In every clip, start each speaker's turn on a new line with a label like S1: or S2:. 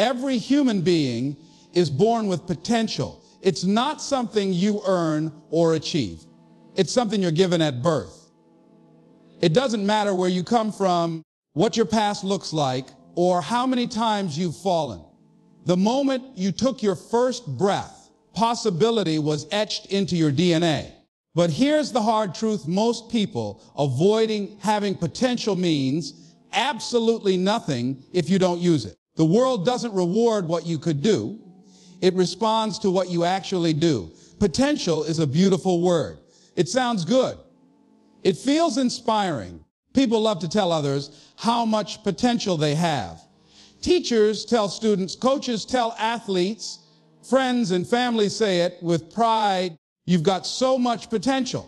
S1: Every human being is born with potential. It's not something you earn or achieve. It's something you're given at birth. It doesn't matter where you come from, what your past looks like, or how many times you've fallen. The moment you took your first breath, possibility was etched into your DNA. But here's the hard truth: most people avoiding having potential means absolutely nothing if you don't use it. The world doesn't reward what you could do. It responds to what you actually do. Potential is a beautiful word. It sounds good. It feels inspiring. People love to tell others how much potential they have. Teachers tell students, coaches tell athletes, friends and family say it with pride: you've got so much potential.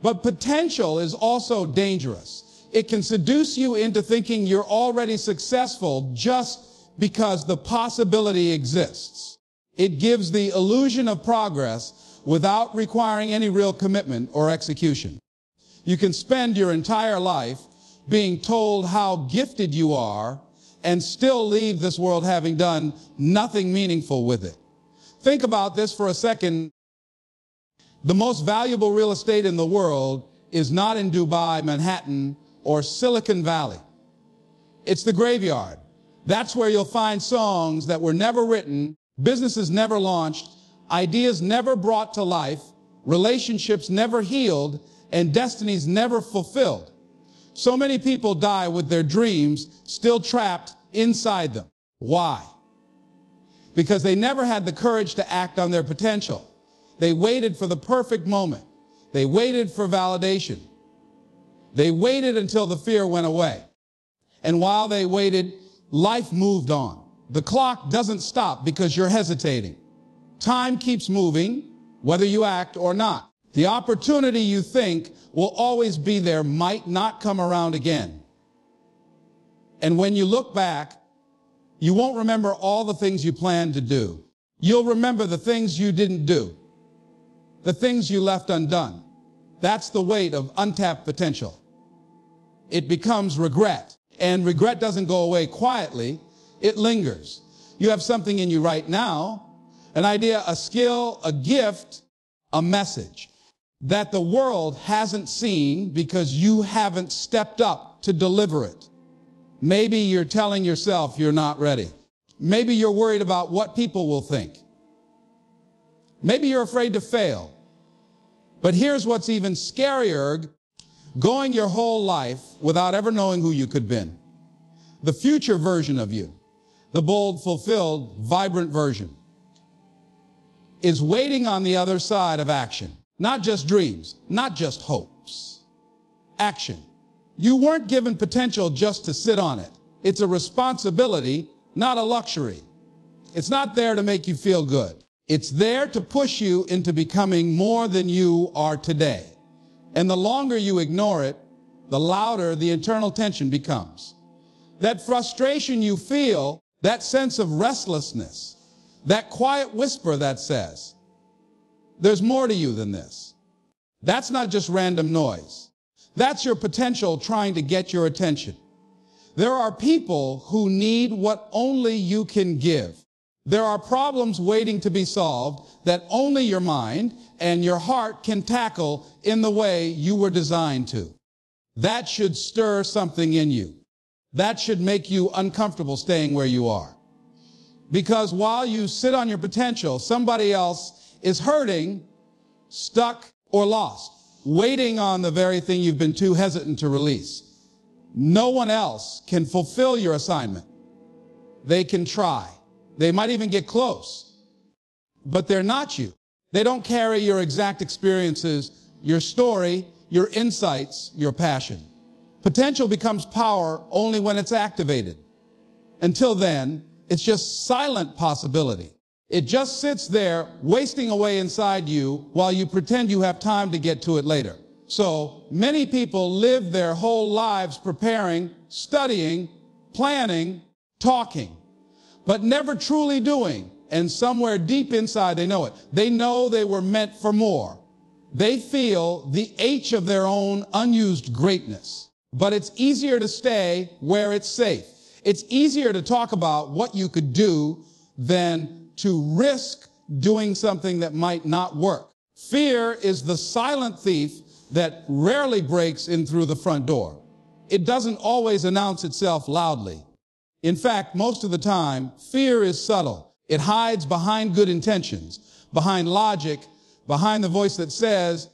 S1: But potential is also dangerous. It can seduce you into thinking you're already successful just because the possibility exists. It gives the illusion of progress without requiring any real commitment or execution. You can spend your entire life being told how gifted you are and still leave this world having done nothing meaningful with it. Think about this for a second. The most valuable real estate in the world is not in Dubai, Manhattan, or Silicon Valley. It's the graveyard. That's where you'll find songs that were never written, businesses never launched, ideas never brought to life, relationships never healed, and destinies never fulfilled. So many people die with their dreams still trapped inside them. Why? Because they never had the courage to act on their potential. They waited for the perfect moment. They waited for validation. They waited until the fear went away. And while they waited, life moved on. The clock doesn't stop because you're hesitating. Time keeps moving, whether you act or not. The opportunity you think will always be there might not come around again. And when you look back, you won't remember all the things you planned to do. You'll remember the things you didn't do, the things you left undone. That's the weight of untapped potential. It becomes regret, and regret doesn't go away quietly. It lingers. You have something in you right now, an idea, a skill, a gift, a message that the world hasn't seen because you haven't stepped up to deliver it. Maybe you're telling yourself you're not ready. Maybe you're worried about what people will think. Maybe you're afraid to fail. But here's what's even scarier: going your whole life without ever knowing who you could have been. The future version of you, the bold, fulfilled, vibrant version, is waiting on the other side of action. Not just dreams, not just hopes. Action. You weren't given potential just to sit on it. It's a responsibility, not a luxury. It's not there to make you feel good. It's there to push you into becoming more than you are today. And the longer you ignore it, the louder the internal tension becomes. That frustration you feel, that sense of restlessness, that quiet whisper that says, there's more to you than this. That's not just random noise. That's your potential trying to get your attention. There are people who need what only you can give. There are problems waiting to be solved that only your mind and your heart can tackle in the way you were designed to. That should stir something in you. That should make you uncomfortable staying where you are. Because while you sit on your potential, somebody else is hurting, stuck, or lost, waiting on the very thing you've been too hesitant to release. No one else can fulfill your assignment. They can try. They might even get close, but they're not you. They don't carry your exact experiences, your story, your insights, your passion. Potential becomes power only when it's activated. Until then, it's just silent possibility. It just sits there wasting away inside you while you pretend you have time to get to it later. So many people live their whole lives preparing, studying, planning, talking, but never truly doing. And somewhere deep inside they know it. They know they were meant for more. They feel the H of their own unused greatness. But it's easier to stay where it's safe. It's easier to talk about what you could do than to risk doing something that might not work. Fear is the silent thief that rarely breaks in through the front door. It doesn't always announce itself loudly. In fact, most of the time, fear is subtle. It hides behind good intentions, behind logic, behind the voice that says,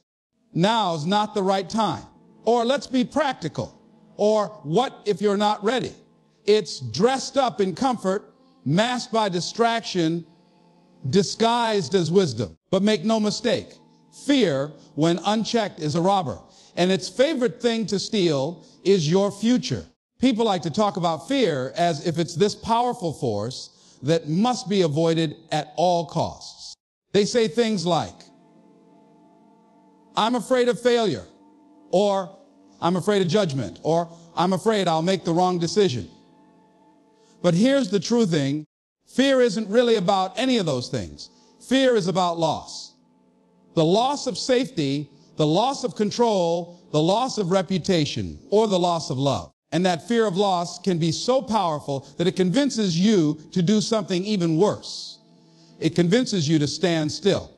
S1: now's not the right time. Or let's be practical. Or what if you're not ready? It's dressed up in comfort, masked by distraction, disguised as wisdom. But make no mistake, fear, when unchecked, is a robber. And its favorite thing to steal is your future. People like to talk about fear as if it's this powerful force that must be avoided at all costs. They say things like, I'm afraid of failure, or I'm afraid of judgment, or I'm afraid I'll make the wrong decision. But here's the true thing. Fear isn't really about any of those things. Fear is about loss. The loss of safety, the loss of control, the loss of reputation, or the loss of love. And that fear of loss can be so powerful that it convinces you to do something even worse. It convinces you to stand still.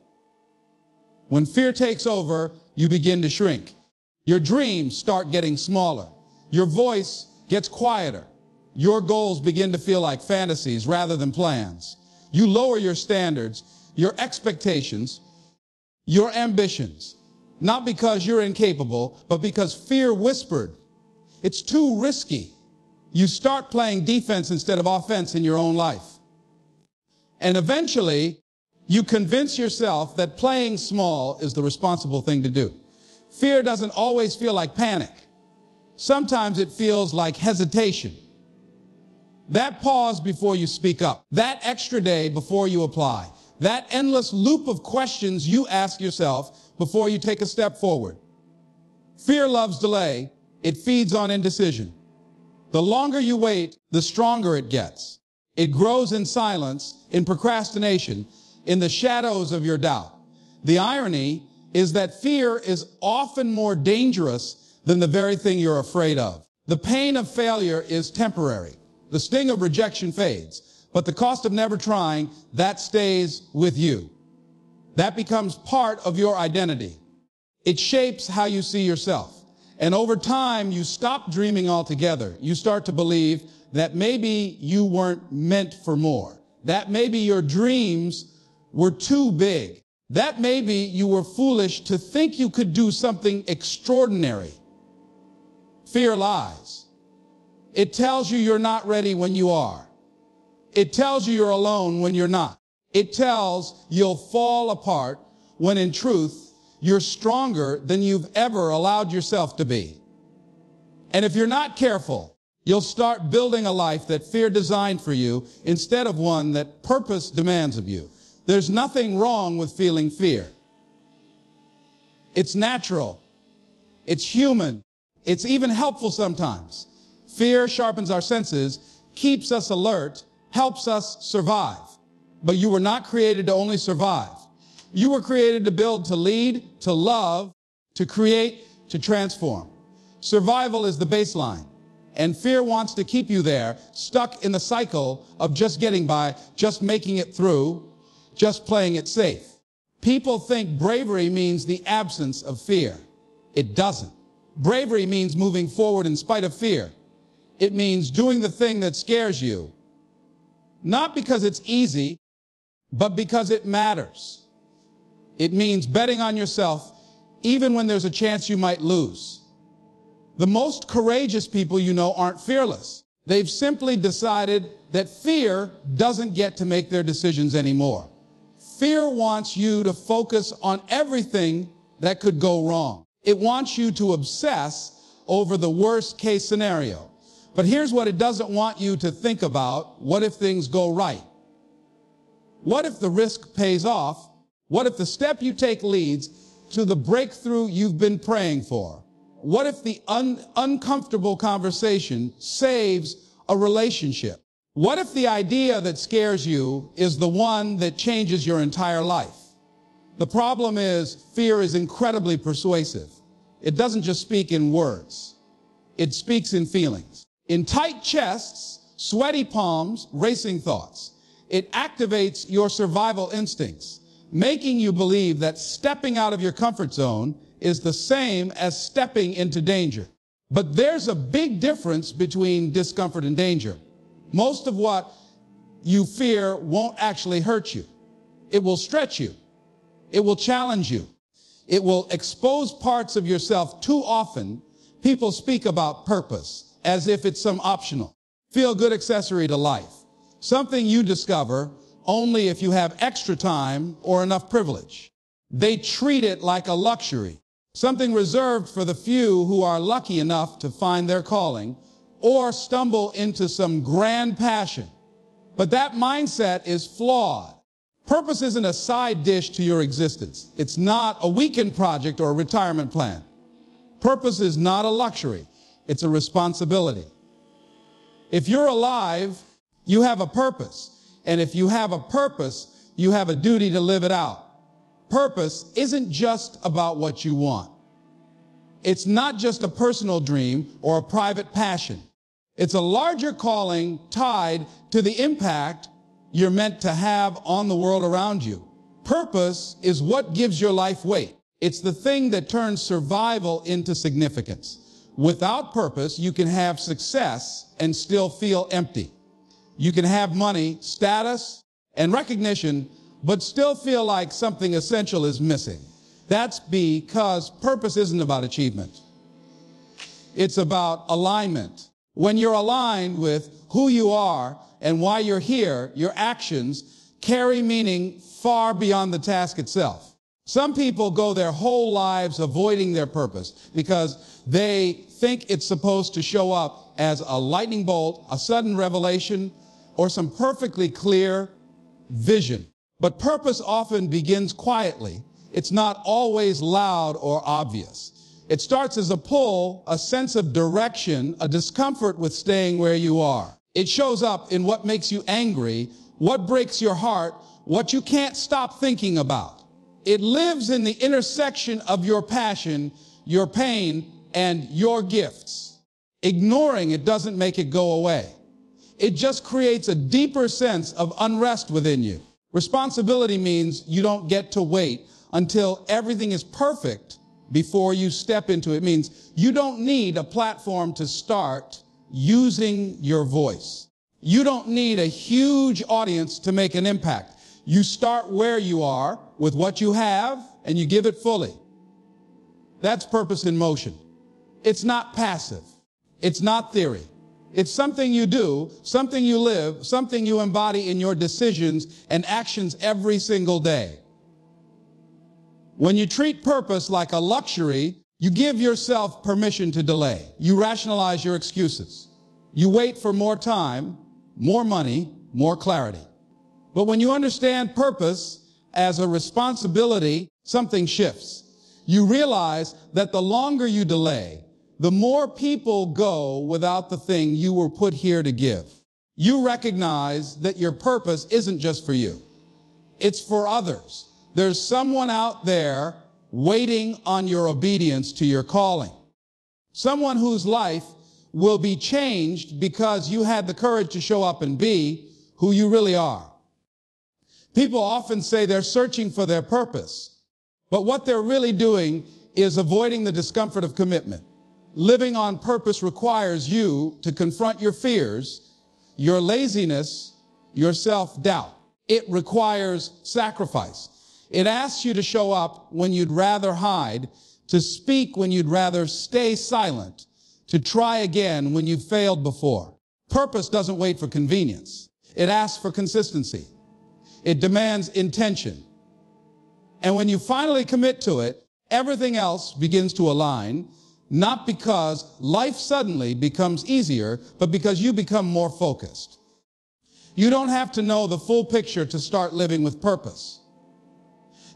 S1: When fear takes over, you begin to shrink. Your dreams start getting smaller. Your voice gets quieter. Your goals begin to feel like fantasies rather than plans. You lower your standards, your expectations, your ambitions, not because you're incapable, but because fear whispered, it's too risky. You start playing defense instead of offense in your own life. And eventually, you convince yourself that playing small is the responsible thing to do. Fear doesn't always feel like panic. Sometimes it feels like hesitation. That pause before you speak up, that extra day before you apply, that endless loop of questions you ask yourself before you take a step forward. Fear loves delay. It feeds on indecision. The longer you wait, the stronger it gets. It grows in silence, in procrastination, in the shadows of your doubt. The irony is that fear is often more dangerous than the very thing you're afraid of. The pain of failure is temporary. The sting of rejection fades, but the cost of never trying, that stays with you. That becomes part of your identity. It shapes how you see yourself. And over time, you stop dreaming altogether. You start to believe that maybe you weren't meant for more. That maybe your dreams were too big. That maybe you were foolish to think you could do something extraordinary. Fear lies. It tells you you're not ready when you are. It tells you you're alone when you're not. It tells you'll fall apart when in truth, you're stronger than you've ever allowed yourself to be. And if you're not careful, you'll start building a life that fear designed for you instead of one that purpose demands of you. There's nothing wrong with feeling fear. It's natural. It's human. It's even helpful sometimes. Fear sharpens our senses, keeps us alert, helps us survive. But you were not created to only survive. You were created to build, to lead, to love, to create, to transform. Survival is the baseline, and fear wants to keep you there, stuck in the cycle of just getting by, just making it through, just playing it safe. People think bravery means the absence of fear. It doesn't. Bravery means moving forward in spite of fear. It means doing the thing that scares you, not because it's easy, but because it matters. It means betting on yourself even when there's a chance you might lose. The most courageous people you know aren't fearless. They've simply decided that fear doesn't get to make their decisions anymore. Fear wants you to focus on everything that could go wrong. It wants you to obsess over the worst case scenario. But here's what it doesn't want you to think about. What if things go right? What if the risk pays off? What if the step you take leads to the breakthrough you've been praying for? What if the uncomfortable conversation saves a relationship? What if the idea that scares you is the one that changes your entire life? The problem is fear is incredibly persuasive. It doesn't just speak in words. It speaks in feelings. In tight chests, sweaty palms, racing thoughts. It activates your survival instincts, making you believe that stepping out of your comfort zone is the same as stepping into danger. But there's a big difference between discomfort and danger. Most of what you fear won't actually hurt you. It will stretch you. It will challenge you. It will expose parts of yourself. Too often, people speak about purpose as if it's some optional, feel-good accessory to life, something you discover only if you have extra time or enough privilege. They treat it like a luxury, something reserved for the few who are lucky enough to find their calling or stumble into some grand passion. But that mindset is flawed. Purpose isn't a side dish to your existence. It's not a weekend project or a retirement plan. Purpose is not a luxury. It's a responsibility. If you're alive, you have a purpose. And if you have a purpose, you have a duty to live it out. Purpose isn't just about what you want. It's not just a personal dream or a private passion. It's a larger calling tied to the impact you're meant to have on the world around you. Purpose is what gives your life weight. It's the thing that turns survival into significance. Without purpose, you can have success and still feel empty. You can have money, status, and recognition, but still feel like something essential is missing. That's because purpose isn't about achievement. It's about alignment. When you're aligned with who you are and why you're here, your actions carry meaning far beyond the task itself. Some people go their whole lives avoiding their purpose because they think it's supposed to show up as a lightning bolt, a sudden revelation, or some perfectly clear vision. But purpose often begins quietly. It's not always loud or obvious. It starts as a pull, a sense of direction, a discomfort with staying where you are. It shows up in what makes you angry, what breaks your heart, what you can't stop thinking about. It lives in the intersection of your passion, your pain, and your gifts. Ignoring it doesn't make it go away. It just creates a deeper sense of unrest within you. Responsibility means you don't get to wait until everything is perfect before you step into it. It means you don't need a platform to start using your voice. You don't need a huge audience to make an impact. You start where you are with what you have and you give it fully. That's purpose in motion. It's not passive. It's not theory. It's something you do, something you live, something you embody in your decisions and actions every single day. When you treat purpose like a luxury, you give yourself permission to delay. You rationalize your excuses. You wait for more time, more money, more clarity. But when you understand purpose as a responsibility, something shifts. You realize that the longer you delay, the more people go without the thing you were put here to give. You recognize that your purpose isn't just for you. It's for others. There's someone out there waiting on your obedience to your calling. Someone whose life will be changed because you had the courage to show up and be who you really are. People often say they're searching for their purpose, but what they're really doing is avoiding the discomfort of commitment. Living on purpose requires you to confront your fears, your laziness, your self-doubt. It requires sacrifice. It asks you to show up when you'd rather hide, to speak when you'd rather stay silent, to try again when you failed before. Purpose doesn't wait for convenience. It asks for consistency. It demands intention. And when you finally commit to it, everything else begins to align, not because life suddenly becomes easier, but because you become more focused. You don't have to know the full picture to start living with purpose.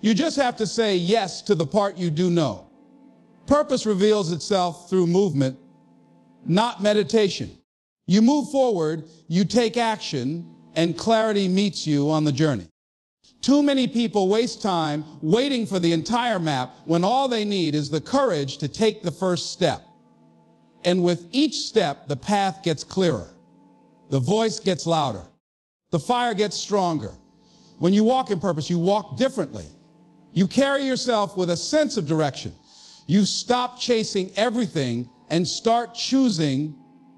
S1: You just have to say yes to the part you do know. Purpose reveals itself through movement, not meditation. You move forward, you take action, and clarity meets you on the journey. Too many people waste time waiting for the entire map when all they need is the courage to take the first step. And with each step, the path gets clearer. the voice gets louder. The fire gets stronger. When you walk in purpose, you walk differently. You carry yourself with a sense of direction. You stop chasing everything and start choosing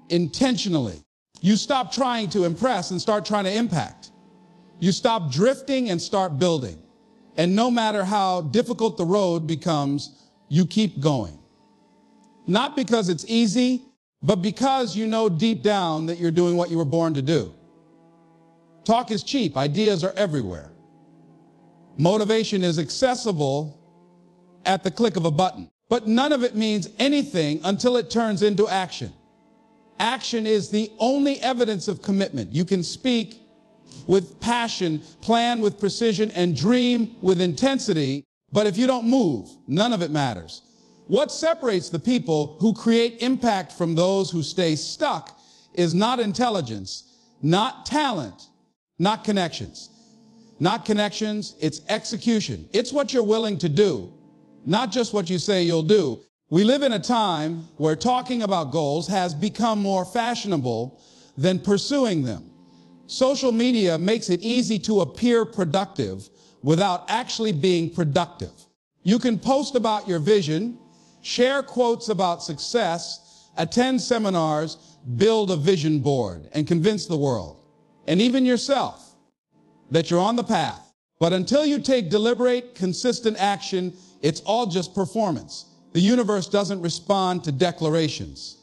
S1: intentionally. You stop trying to impress and start trying to impact. You stop drifting and start building. And no matter how difficult the road becomes, you keep going. Not because it's easy, but because you know deep down that you're doing what you were born to do. Talk is cheap. Ideas are everywhere. Motivation is accessible at the click of a button. But none of it means anything until it turns into action. Action is the only evidence of commitment. You can speak with passion, plan with precision, and dream with intensity, but if you don't move, none of it matters. What separates the people who create impact from those who stay stuck is not intelligence, not talent, not connections. Not connections, it's execution. It's what you're willing to do, not just what you say you'll do. We live in a time where talking about goals has become more fashionable than pursuing them. Social media makes it easy to appear productive without actually being productive. You can post about your vision, share quotes about success, attend seminars, build a vision board, and convince the world, and even yourself, that you're on the path. But until you take deliberate, consistent action, it's all just performance. The universe doesn't respond to declarations.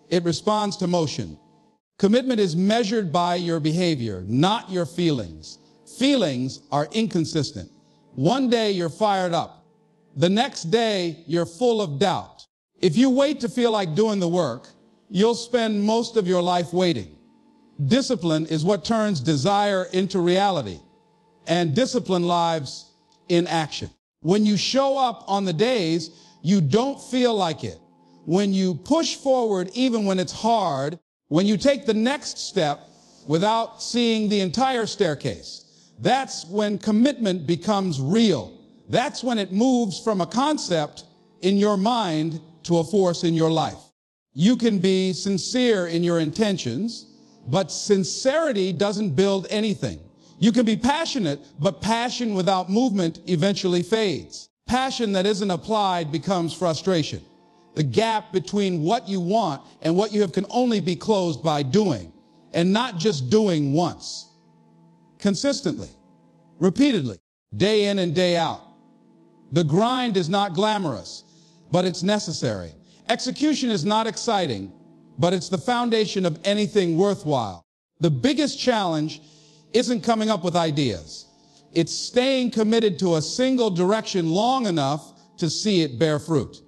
S1: It responds to motion. Commitment is measured by your behavior, not your feelings. Feelings are inconsistent. One day you're fired up. The next day you're full of doubt. If you wait to feel like doing the work, you'll spend most of your life waiting. Discipline is what turns desire into reality, and discipline lives in action. When you show up on the days you don't feel like it, when you push forward even when it's hard, when you take the next step without seeing the entire staircase, that's when commitment becomes real. That's when it moves from a concept in your mind to a force in your life. You can be sincere in your intentions, but sincerity doesn't build anything. You can be passionate, but passion without movement eventually fades. Passion that isn't applied becomes frustration. The gap between what you want and what you have can only be closed by doing, and not just doing once. Consistently, repeatedly, day in and day out. The grind is not glamorous, but it's necessary. Execution is not exciting, but it's the foundation of anything worthwhile. The biggest challenge isn't coming up with ideas. It's staying committed to a single direction long enough to see it bear fruit.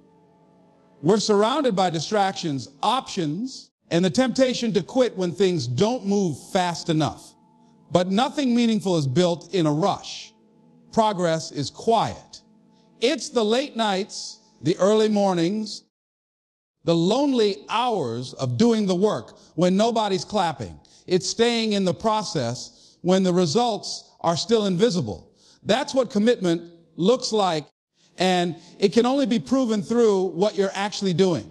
S1: We're surrounded by distractions, options, and the temptation to quit when things don't move fast enough. But nothing meaningful is built in a rush. Progress is quiet. It's the late nights, the early mornings, the lonely hours of doing the work when nobody's clapping. It's staying in the process when the results are still invisible. That's what commitment looks like, and it can only be proven through what you're actually doing.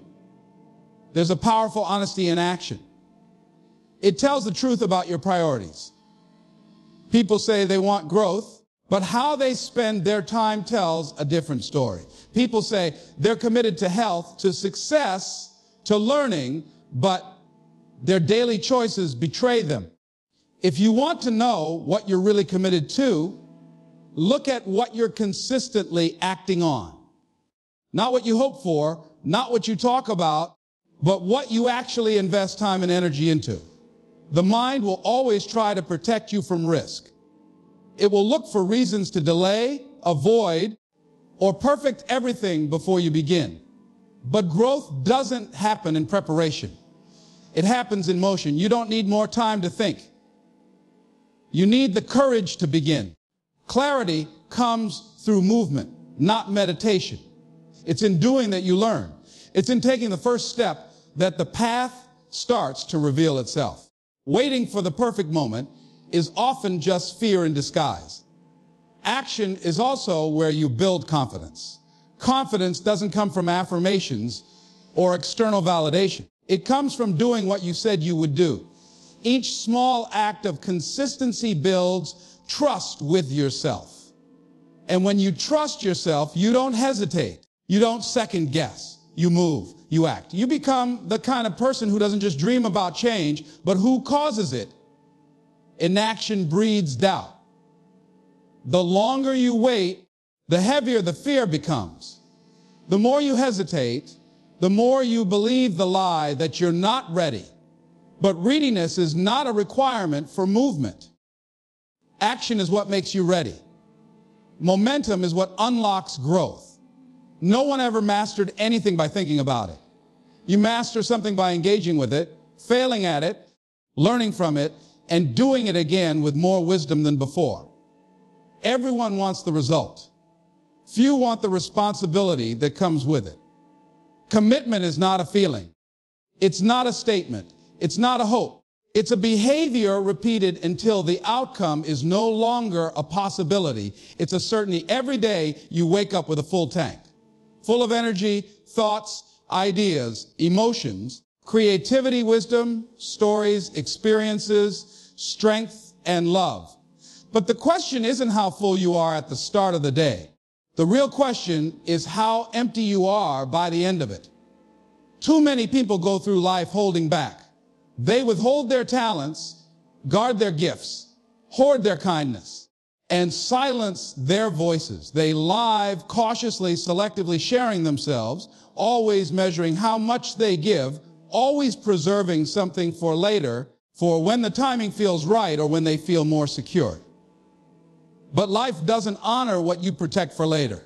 S1: There's a powerful honesty in action. It tells the truth about your priorities. People say they want growth, but how they spend their time tells a different story. People say they're committed to health, to success, to learning, but their daily choices betray them. If you want to know what you're really committed to, look at what you're consistently acting on. Not what you hope for, not what you talk about, but what you actually invest time and energy into. The mind will always try to protect you from risk. It will look for reasons to delay, avoid, or perfect everything before you begin. But growth doesn't happen in preparation. It happens in motion. You don't need more time to think. You need the courage to begin. Clarity comes through movement, not meditation. It's in doing that you learn. It's in taking the first step that the path starts to reveal itself. Waiting for the perfect moment is often just fear in disguise. Action is also where you build confidence. Confidence doesn't come from affirmations or external validation. It comes from doing what you said you would do. Each small act of consistency builds trust with yourself. And when you trust yourself, you don't hesitate. You don't second guess. You move, you act. You become the kind of person who doesn't just dream about change, but who causes it. Inaction breeds doubt. The longer you wait, the heavier the fear becomes. The more you hesitate, the more you believe the lie that you're not ready. But readiness is not a requirement for movement. Action is what makes you ready. Momentum is what unlocks growth. No one ever mastered anything by thinking about it. You master something by engaging with it, failing at it, learning from it, and doing it again with more wisdom than before. Everyone wants the result. Few want the responsibility that comes with it. Commitment is not a feeling. It's not a statement. It's not a hope. It's a behavior repeated until the outcome is no longer a possibility. It's a certainty. Every day you wake up with a full tank, full of energy, thoughts, ideas, emotions, creativity, wisdom, stories, experiences, strength, and love. But the question isn't how full you are at the start of the day. The real question is how empty you are by the end of it. Too many people go through life holding back. They withhold their talents, guard their gifts, hoard their kindness, and silence their voices. They live cautiously, selectively sharing themselves, always measuring how much they give, always preserving something for later, for when the timing feels right or when they feel more secure. But life doesn't honor what you protect for later.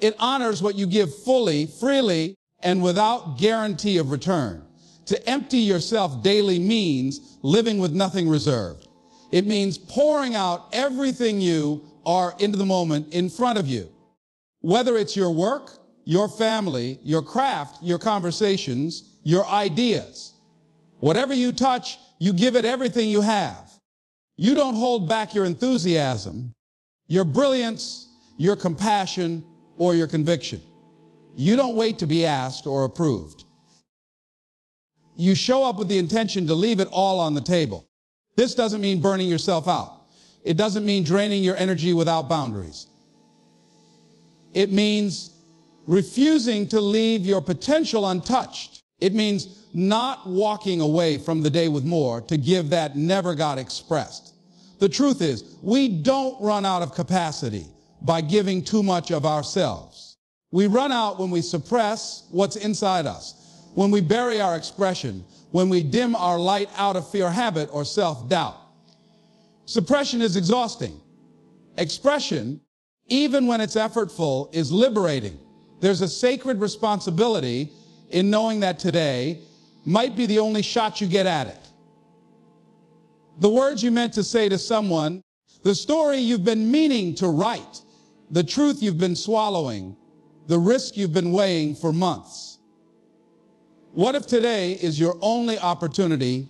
S1: It honors what you give fully, freely, and without guarantee of return. To empty yourself daily means living with nothing reserved. It means pouring out everything you are into the moment in front of you. Whether it's your work, your family, your craft, your conversations, your ideas. Whatever you touch, you give it everything you have. You don't hold back your enthusiasm, your brilliance, your compassion, or your conviction. You don't wait to be asked or approved. You show up with the intention to leave it all on the table. This doesn't mean burning yourself out. It doesn't mean draining your energy without boundaries. It means refusing to leave your potential untouched. It means not walking away from the day with more to give that never got expressed. The truth is, we don't run out of capacity by giving too much of ourselves. We run out when we suppress what's inside us, when we bury our expression, when we dim our light out of fear, habit, or self-doubt. Suppression is exhausting. Expression, even when it's effortful, is liberating. There's a sacred responsibility in knowing that today might be the only shot you get at it. The words you meant to say to someone, the story you've been meaning to write, the truth you've been swallowing, the risk you've been weighing for months. What if today is your only opportunity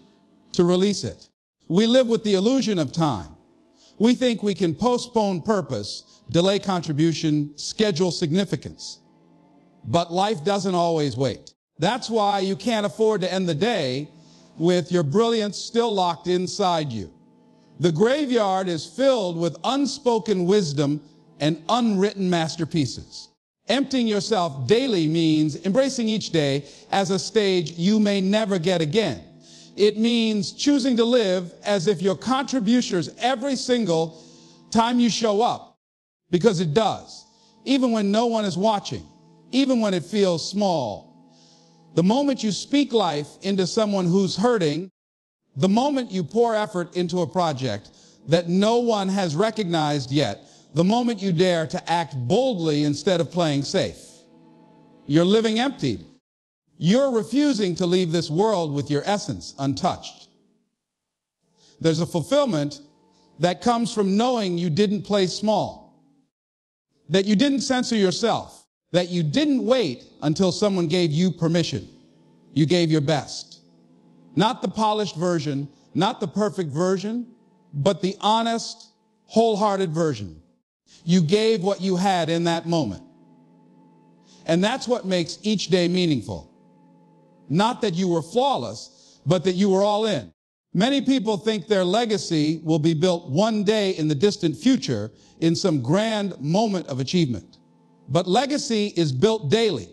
S1: to release it? We live with the illusion of time. We think we can postpone purpose, delay contribution, schedule significance. But life doesn't always wait. That's why you can't afford to end the day with your brilliance still locked inside you. The graveyard is filled with unspoken wisdom and unwritten masterpieces. Emptying yourself daily means embracing each day as a stage you may never get again. It means choosing to live as if your contributions every single time you show up, because it does, even when no one is watching, even when it feels small. The moment you speak life into someone who's hurting, the moment you pour effort into a project that no one has recognized yet, the moment you dare to act boldly instead of playing safe, you're living emptied. You're refusing to leave this world with your essence untouched. There's a fulfillment that comes from knowing you didn't play small, that you didn't censor yourself, that you didn't wait until someone gave you permission. You gave your best. Not the polished version, not the perfect version, but the honest, wholehearted version. You gave what you had in that moment. And that's what makes each day meaningful. Not that you were flawless, but that you were all in. Many people think their legacy will be built one day in the distant future in some grand moment of achievement. But legacy is built daily.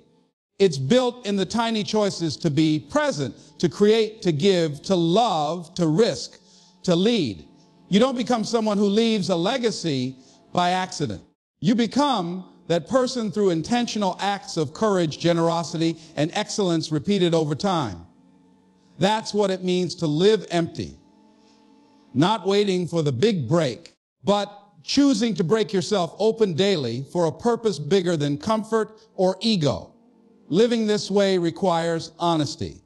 S1: It's built in the tiny choices to be present, to create, to give, to love, to risk, to lead. You don't become someone who leaves a legacy by accident. You become that person through intentional acts of courage, generosity, and excellence repeated over time. That's what it means to live empty. Not waiting for the big break, but choosing to break yourself open daily for a purpose bigger than comfort or ego. Living this way requires honesty.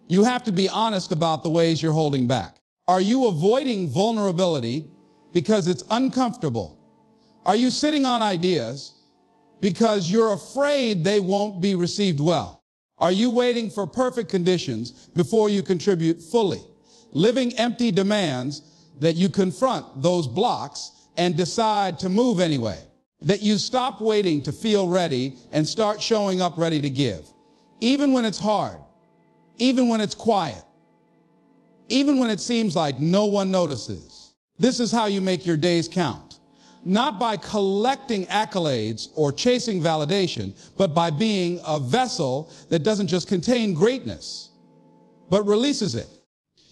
S1: You have to be honest about the ways you're holding back. Are you avoiding vulnerability because it's uncomfortable? Are you sitting on ideas because you're afraid they won't be received well? Are you waiting for perfect conditions before you contribute fully? Living empty demands that you confront those blocks and decide to move anyway. That you stop waiting to feel ready and start showing up ready to give. Even when it's hard, even when it's quiet, even when it seems like no one notices. This is how you make your days count. Not by collecting accolades or chasing validation, but by being a vessel that doesn't just contain greatness, but releases it.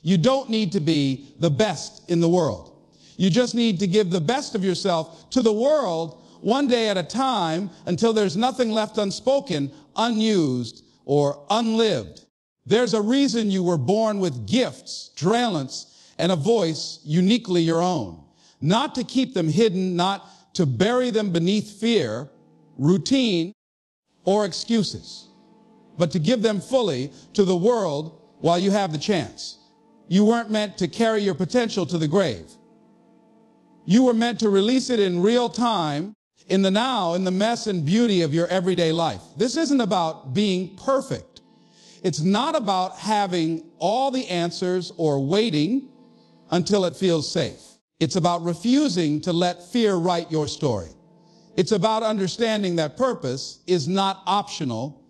S1: You don't need to be the best in the world. You just need to give the best of yourself to the world one day at a time until there's nothing left unspoken, unused, or unlived. There's a reason you were born with gifts, talents, and a voice uniquely your own. Not to keep them hidden, not to bury them beneath fear, routine, or excuses, but to give them fully to the world while you have the chance. You weren't meant to carry your potential to the grave. You were meant to release it in real time, in the now, in the mess and beauty of your everyday life. This isn't about being perfect. It's not about having all the answers or waiting until it feels safe. It's about refusing to let fear write your story. It's about understanding that purpose is not optional,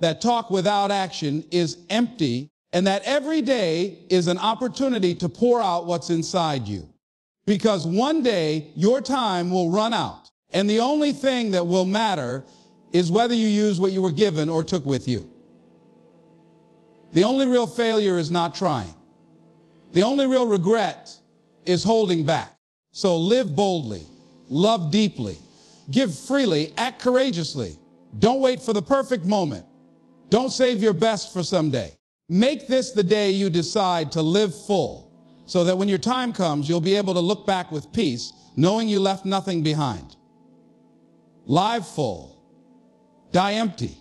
S1: that talk without action is empty, and that every day is an opportunity to pour out what's inside you. Because one day your time will run out, and the only thing that will matter is whether you use what you were given or took with you. The only real failure is not trying. The only real regret is holding back. So live boldly, love deeply, give freely, act courageously. Don't wait for the perfect moment. Don't save your best for someday. Make this the day you decide to live full, so that when your time comes, you'll be able to look back with peace, knowing you left nothing behind. Live full, die empty.